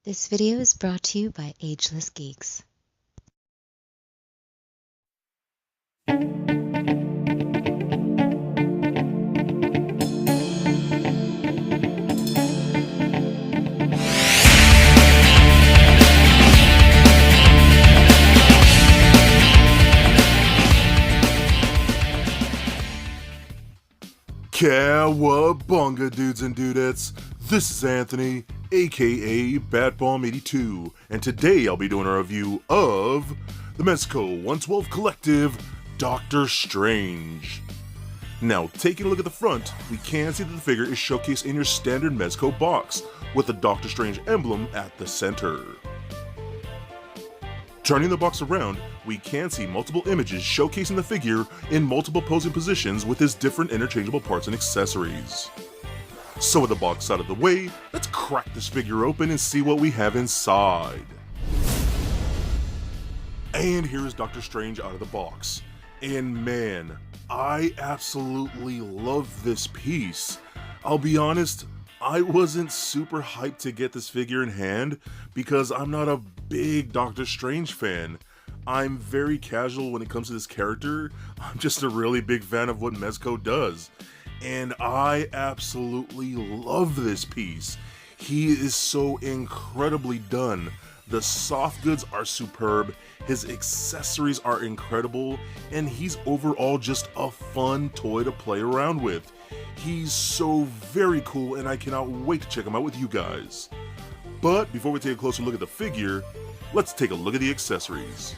This video is brought to you by Ageless Geeks. Cowabunga, dudes and dudettes. This is Anthony, aka Batbomb82, and today I'll be doing a review of the Mezco 112 Collective Doctor Strange. Now, taking a look at the front, we can see that the figure is showcased in your standard Mezco box, with the Doctor Strange emblem at the center. Turning the box around, we can see multiple images showcasing the figure in multiple posing positions with his different interchangeable parts and accessories. So with the box out of the way, let's crack this figure open and see what we have inside. And here is Doctor Strange out of the box. And man, I absolutely love this piece. I'll be honest, I wasn't super hyped to get this figure in hand because I'm not a big Doctor Strange fan. I'm very casual when it comes to this character. I'm just a really big fan of what Mezco does. And I absolutely love this piece. He is so incredibly done. The soft goods are superb, his accessories are incredible, and he's overall just a fun toy to play around with. He's so very cool and I cannot wait to check him out with you guys. But before we take a closer look at the figure, let's take a look at the accessories.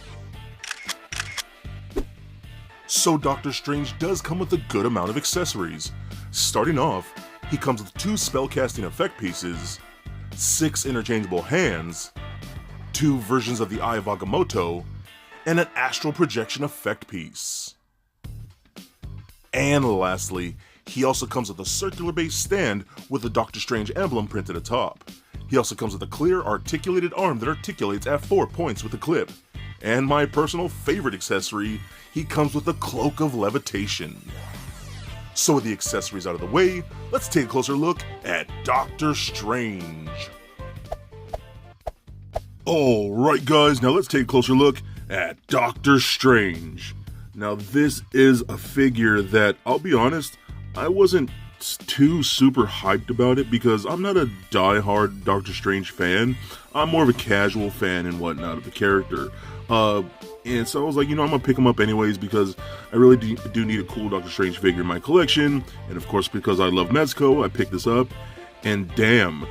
So Doctor Strange does come with a good amount of accessories. Starting off, he comes with 2 spellcasting effect pieces, 6 interchangeable hands, 2 versions of the Eye of Agamotto, and an astral projection effect piece. And lastly, he also comes with a circular base stand with the Doctor Strange emblem printed atop. He also comes with a clear articulated arm that articulates at 4 points with a clip. And my personal favorite accessory, he comes with a cloak of levitation. So with the accessories out of the way, let's take a closer look at Doctor Strange. Alright guys, now let's take a closer look at Doctor Strange. Now this is a figure that, I'll be honest, I wasn't too super hyped about it because I'm not a die-hard Doctor Strange fan. I'm more of a casual fan and whatnot of the character. And so I was like, I'm gonna pick him up anyways because I really do need a cool Doctor Strange figure in my collection. And of course, because I love Mezco, I picked this up. And damn,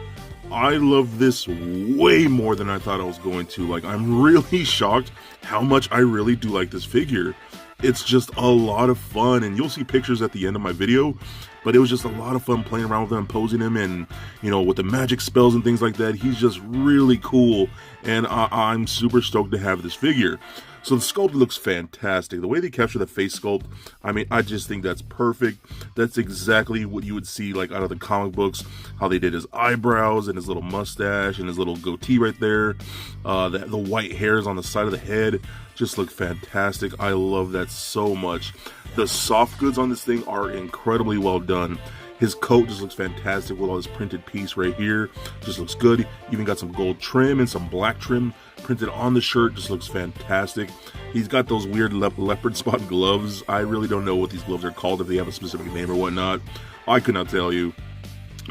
I love this way more than I thought I was going to. Like, I'm really shocked how much I really do like this figure. It's just a lot of fun, and you'll see pictures at the end of my video, but it was just a lot of fun playing around with him, posing him, and, with the magic spells and things like that. He's just really cool, and I'm super stoked to have this figure. So the sculpt looks fantastic. The way they capture the face sculpt, I just think that's perfect. That's exactly what you would see like out of the comic books, how they did his eyebrows and his little mustache and his little goatee right there. The white hairs on the side of the head just look fantastic. I love that so much. The soft goods on this thing are incredibly well done. His coat just looks fantastic with all this printed piece right here. Just looks good. Even got some gold trim and some black trim printed on the shirt. Just looks fantastic. He's got those weird leopard spot gloves. I really don't know what these gloves are called, if they have a specific name or whatnot. I could not tell you.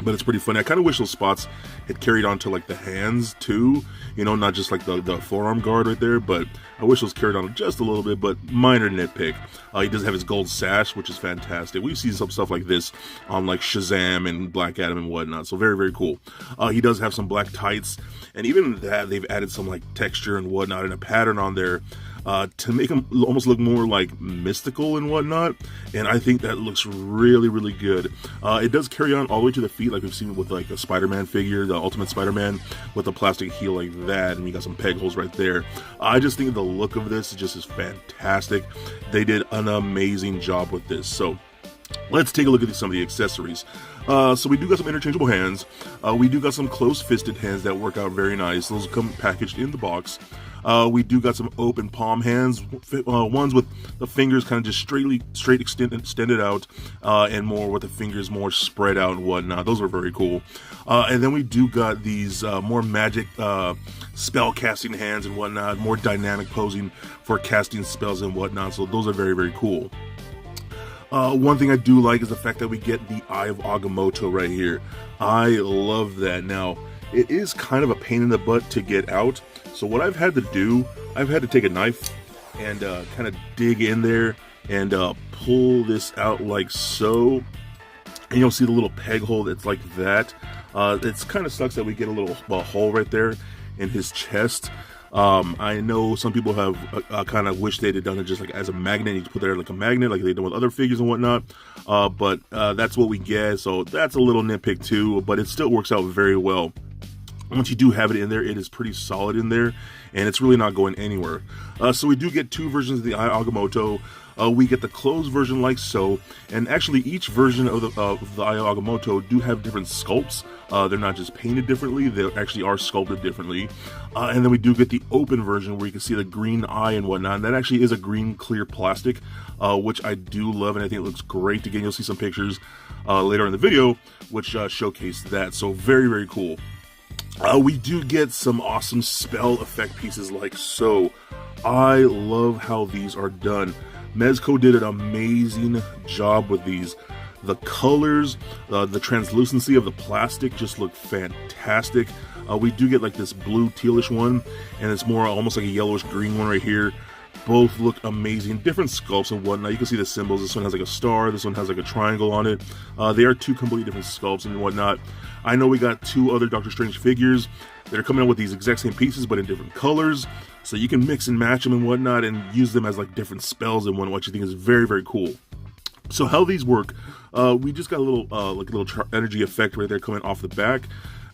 But it's pretty funny. I kind of wish those spots had carried on to like the hands too, not just like the forearm guard right there, but I wish those carried on just a little bit, but minor nitpick. He does have his gold sash, which is fantastic. We've seen some stuff like this on like Shazam and Black Adam and whatnot, so very, very cool. He does have some black tights, and even that, they've added some like texture and whatnot and a pattern on there to make him almost look more like mystical and whatnot, and I think that looks really, really good. It does carry on all the way to the feet, like we've seen with like a Spider-Man figure, the Ultimate Spider-Man, with a plastic heel like that, and you got some peg holes right there. I just think the look of this is fantastic. They did an amazing job with this. So let's take a look at some of the accessories. So we do got some interchangeable hands. We do got some close-fisted hands that work out very nice. Those come packaged in the box. We do got some open palm hands, ones with the fingers kind of just straight extended out, and more with the fingers more spread out and whatnot. Those are very cool. And then we do got these more magic spell casting hands and whatnot, more dynamic posing for casting spells and whatnot. So those are very, very cool. One thing I do like is the fact that we get the Eye of Agamotto right here. I love that. Now, it is kind of a pain in the butt to get out. So what I've had to do, I've had to take a knife and kind of dig in there and pull this out like so. And you'll see the little peg hole that's like that. It's kind of sucks that we get a little hole right there in his chest. I know some people have kind of wish they'd have done it just like as a magnet. You put there like a magnet, like they done with other figures and whatnot. But that's what we get. So that's a little nitpick too, but it still works out very well. Once you do have it in there, it is pretty solid in there, and it's really not going anywhere. So we do get two versions of the Eye of Agamotto. We get the closed version like so, and actually each version of the Eye of Agamotto do have different sculpts. They're not just painted differently, they actually are sculpted differently. And then we do get the open version where you can see the green eye and whatnot, and that actually is a green clear plastic, which I do love, and I think it looks great. Again, you'll see some pictures later in the video which showcase that, so very, very cool. We do get some awesome spell effect pieces like so. I love how these are done. Mezco did an amazing job with these. The colors, the translucency of the plastic just look fantastic. We do get like this blue tealish one, and it's more almost like a yellowish green one right here. Both look amazing. Different sculpts and whatnot. You can see the symbols. This one has like a star. This one has like a triangle on it. They are two completely different sculpts and whatnot. I know we got two other Doctor Strange figures that are coming out with these exact same pieces, but in different colors. So you can mix and match them and whatnot and use them as like different spells and whatnot, which I think is very, very cool. So how these work, we just got a little like a little energy effect right there coming off the back.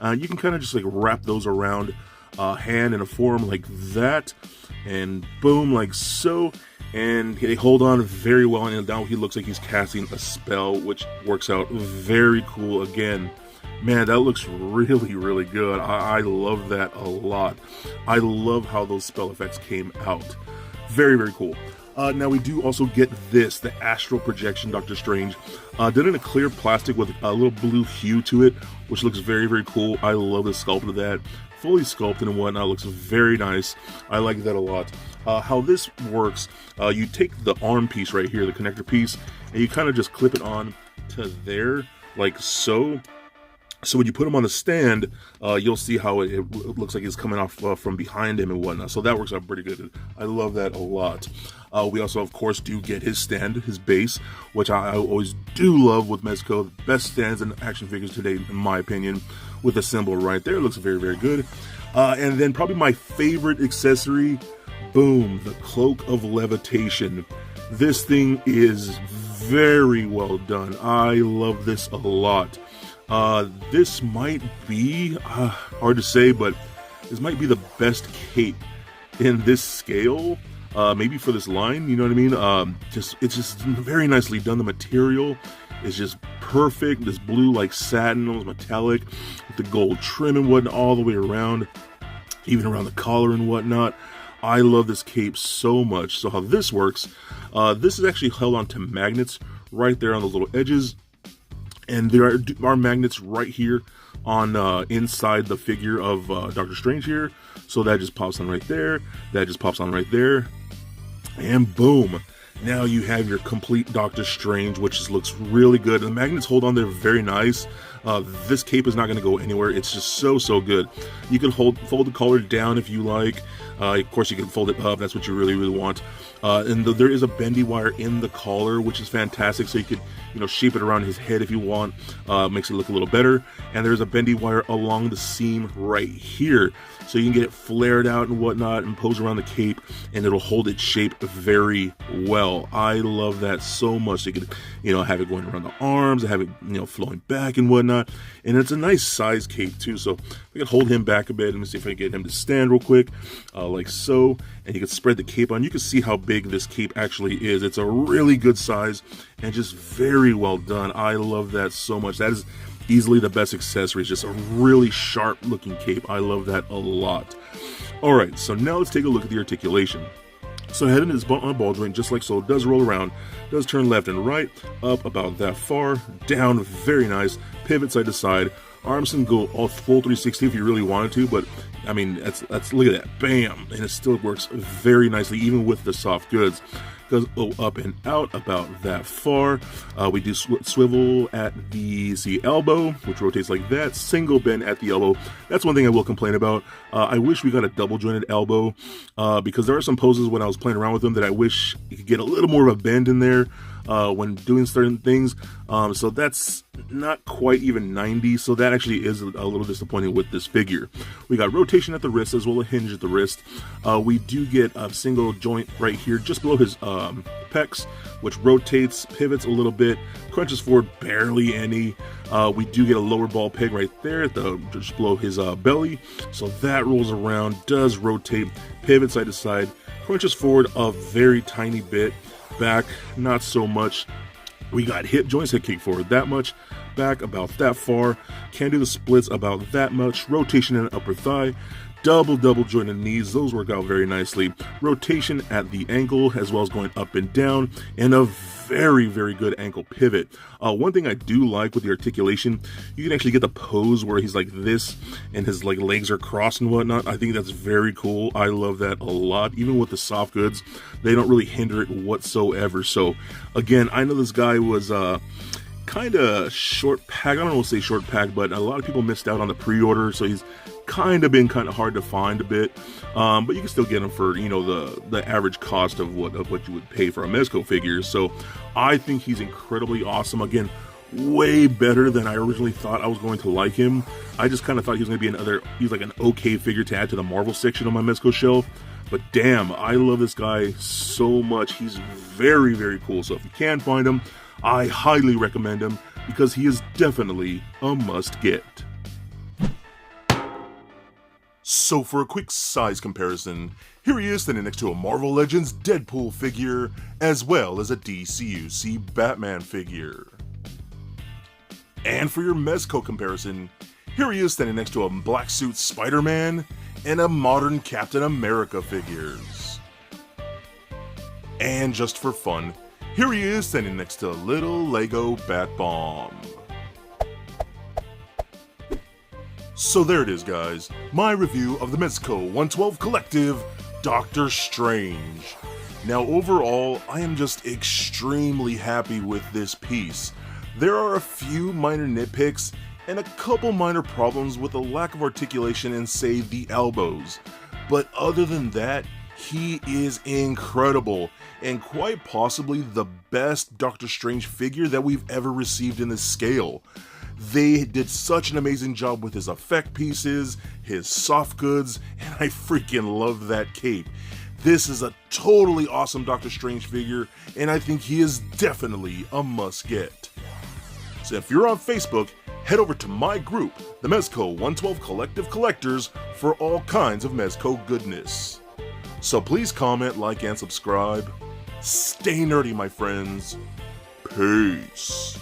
You can kind of just like wrap those around hand in a form like that, and boom, like so, and they hold on very well, and now he looks like he's casting a spell, which works out very cool. Again, man, that looks really, really good. I love that a lot. I love how those spell effects came out. Very, very cool. Now we do also get this, the Astral Projection Doctor Strange, done in a clear plastic with a little blue hue to it, which looks very, very cool. I love the sculpt of that. Fully sculpted and whatnot, looks very nice. I like that a lot. How this works, you take the arm piece right here, the connector piece, and you kind of just clip it on to there, like so. So when you put him on the stand, you'll see how it looks like it's coming off from behind him and whatnot. So that works out pretty good. I love that a lot. We also, of course, do get his stand, his base, which I always do love with Mezco. Best stands and action figures today, in my opinion, with the symbol right there. It looks very, very good. And then probably my favorite accessory, boom, the Cloak of Levitation. This thing is very well done. I love this a lot. This might be, hard to say, but this might be the best cape in this scale, maybe for this line, you know what I mean? It's just very nicely done. The material is just perfect. This blue like satin, almost metallic, with the gold trim and whatnot all the way around, even around the collar and whatnot. I love this cape so much. So how this works, this is actually held onto magnets right there on those little edges. And there are magnets right here on inside the figure of Doctor Strange here. So that just pops on right there. That just pops on right there. And boom. Now you have your complete Doctor Strange, which just looks really good. And the magnets hold on there very nice. This cape is not going to go anywhere. It's just so, so good. You can fold the collar down if you like. Of course, you can fold it up. That's what you really, really want. And there is a bendy wire in the collar, which is fantastic. So you could, shape it around his head if you want. Makes it look a little better. And there's a bendy wire along the seam right here. So you can get it flared out and whatnot and pose around the cape, and it'll hold its shape very well. I love that so much. So you can, have it going around the arms, have it, flowing back and whatnot. And it's a nice size cape too. So I can hold him back a bit. Let me see if I can get him to stand real quick, like so. And you can spread the cape on. You can see how big this cape actually is. It's a really good size and just very well done. I love that so much. That is easily the best accessory. It's just a really sharp looking cape. I love that a lot. Alright, so now let's take a look at the articulation. So head is on a ball joint, just like so. It does roll around, does turn left and right, up about that far, down, very nice, pivot side to side. Arms can go all full 360 if you really wanted to, but I mean, that's look at that, bam, and it still works very nicely, even with the soft goods. Goes up and out about that far. We do swivel at the elbow, which rotates like that. Single bend at the elbow. That's one thing I will complain about. I wish we got a double jointed elbow because there are some poses when I was playing around with them that I wish you could get a little more of a bend in there when doing certain things. So that's not quite even 90, so that actually is a little disappointing with this figure. We got rotation at the wrist as well as a hinge at the wrist. We do get a single joint right here just below his pecs, which rotates, pivots a little bit, crunches forward barely any. We do get a lower ball peg right there at just below his belly, so that rolls around, does rotate, pivot side to side, crunches forward a very tiny bit, back not so much. We got hip joints that kick forward that much, back about that far, can do the splits about that much, rotation in the upper thigh, double jointed knees, those work out very nicely, rotation at the ankle as well as going up and down, and a very good ankle pivot. One thing I do like with the articulation, you can actually get the pose where he's like this and his like legs are crossed and whatnot. I think that's very cool. I love that a lot. Even with the soft goods, they don't really hinder it whatsoever. So again, I know this guy was kind of short pack. I don't know what to say short pack, but a lot of people missed out on the pre-order, so he's kind of been hard to find a bit, but you can still get them for, you know, the average cost of what you would pay for a Mezco figure. So I think he's incredibly awesome. Again, way better than I originally thought I was going to like him. I just kind of thought he was going to be he's like an okay figure to add to the Marvel section on my Mezco shelf. But damn, I love this guy so much. He's very cool. So if you can find him, I highly recommend him because he is definitely a must get. So for a quick size comparison, here he is standing next to a Marvel Legends Deadpool figure, as well as a DCUC Batman figure. And for your Mezco comparison, here he is standing next to a black suit Spider-Man and a modern Captain America figures. And just for fun, here he is standing next to a little Lego Bat Bomb. So there it is, guys, my review of the Mezco 112 Collective Doctor Strange. Now overall, I am just extremely happy with this piece. There are a few minor nitpicks and a couple minor problems with the lack of articulation and say the elbows, but other than that, he is incredible and quite possibly the best Doctor Strange figure that we've ever received in this scale. They did such an amazing job with his effect pieces, his soft goods, and I freaking love that cape. This is a totally awesome Doctor Strange figure, and I think he is definitely a must get. So if you're on Facebook, head over to my group, the Mezco 112 Collective Collectors, for all kinds of Mezco goodness. So please comment, like, and subscribe. Stay nerdy, my friends. Peace.